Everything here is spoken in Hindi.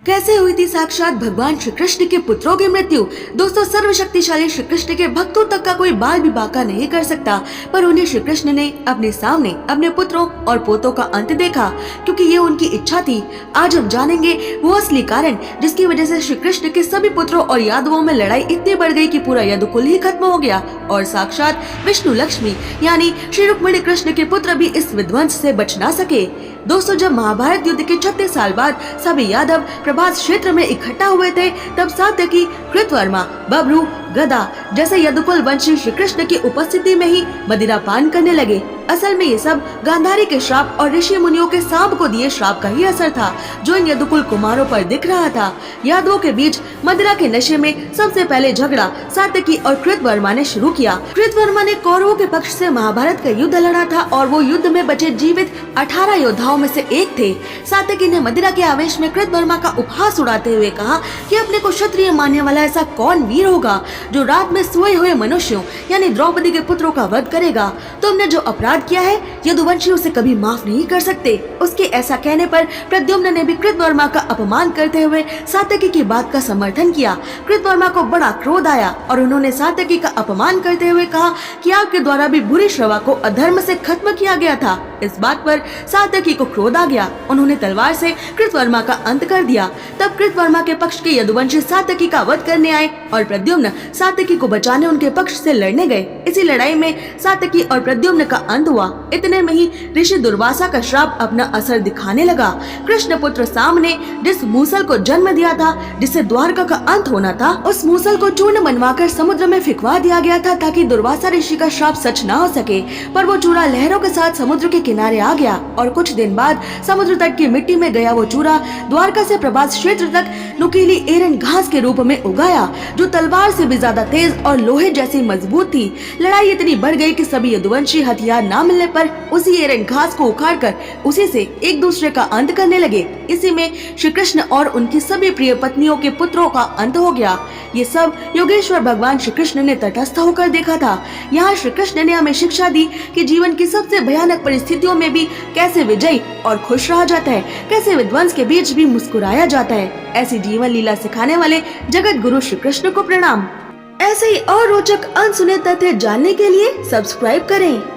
कैसे हुई थी साक्षात भगवान श्री कृष्ण के पुत्रों की मृत्यु। दोस्तों, सर्वशक्तिशाली श्री कृष्ण के भक्तों तक का कोई बाल भी बांका नहीं कर सकता, पर उन्हें श्री कृष्ण ने अपने सामने अपने पुत्रों और पोतों का अंत देखा, क्योंकि ये उनकी इच्छा थी। आज हम जानेंगे वो असली कारण जिसकी वजह से श्री कृष्ण के सभी पुत्रों और यादवों में लड़ाई इतनी बढ़ गई कि पूरा यदुकुल ही खत्म हो गया और साक्षात विष्णु लक्ष्मी यानी श्री रुक्मिणी कृष्ण के पुत्र भी इस विध्वंस से बच ना सके। दोस्तों, जब महाभारत युद्ध के 36 साल बाद सभी यादव प्रभास क्षेत्र में इकट्ठा हुए थे, तब सात्यकी, कृतवर्मा, बब्रू, गदा जैसे यदुकुल वंशी श्री कृष्ण की उपस्थिति में ही मदिरा पान करने लगे। असल में ये सब गांधारी के श्राप और ऋषि मुनियों के सांप को दिए श्राप का ही असर था, जो इन यदुकुल कुमारों पर दिख रहा था। यादवों के बीच मदिरा के नशे में सबसे पहले झगड़ा सात्यकी और कृतवर्मा ने शुरू किया। कृतवर्मा ने कौरवों के पक्ष से महाभारत का युद्ध लड़ा था और वो युद्ध में बचे जीवित 18 योद्धाओं में से एक थे। सात्यकी ने मदिरा के आवेश में कृतवर्मा का उपहास उड़ाते हुए कहा कि अपने को क्षत्रिय मानने वाला ऐसा कौन वीर होगा जो रात में सोए हुए मनुष्यों यानी द्रौपदी के पुत्रों का वध करेगा। तुमने जो अपराध किया है यदुवंशी उसे कभी माफ नहीं कर सकते। उसके ऐसा कहने पर प्रद्युम्न ने भी कृतवर्मा का अपमान करते हुए सात्यकी की बात का समर्थन किया। कृतवर्मा को बड़ा क्रोध आया और उन्होंने सात्यकी का अपमान करते हुए कहा कि आपके द्वारा भी बुरी श्रवा को अधर्म से खत्म किया गया था। इस बात पर सात्यकी को क्रोध आ गया। उन्होंने तलवार से कृतवर्मा का अंत कर दिया। तब कृतवर्मा के पक्ष के यदुवंशी सात्यकी का वध करने आए और प्रद्युम्न सात्यकी को बचाने उनके पक्ष से लड़ने गए। इसी लड़ाई में सात्यकी और प्रद्युम्न का अंत हुआ। इतने में ही ऋषि दुर्वासा का श्राप अपना असर दिखाने लगा। कृष्ण पुत्र साम ने जिस मूसल को जन्म दिया था, जिससे द्वारका का अंत होना था, उस मूसल को चूर्ण बनवाकर समुद्र में फिकवा दिया गया था ताकि दुर्वासा ऋषि का श्राप सच न हो सके। पर वो चूरा लहरों के साथ समुद्र के किनारे आ गया और कुछ दिन बाद समुद्र तट की मिट्टी में गया वो चूरा द्वारका से प्रभास क्षेत्र तक नुकीली एरन घास के रूप में उगाया, जो तलवार से भी ज्यादा तेज और लोहे जैसी मजबूत थी। लड़ाई इतनी बढ़ गई कि सभी यदुवंशी हथियार न मिलने पर उसी एरन घास को उखाड़कर उसी से एक दूसरे का अंत करने लगे। इसी में श्री कृष्ण और उनकी सभी प्रिय पत्नियों के पुत्रों का अंत हो गया। ये सब योगेश्वर भगवान श्री कृष्ण ने तटस्थ होकर देखा था। यहाँ श्री कृष्ण ने हमें शिक्षा दी कि जीवन की सबसे भयानक परिस्थितियों में भी कैसे विजयी और खुश रहा जाता है, कैसे विध्वंस के बीच भी मुस्कुराया जाता है। ऐसी जीवन लीला सिखाने वाले जगत गुरु श्री कृष्ण को प्रणाम। ऐसे ही और रोचक अनसुने तथ्य जानने के लिए सब्सक्राइब करें।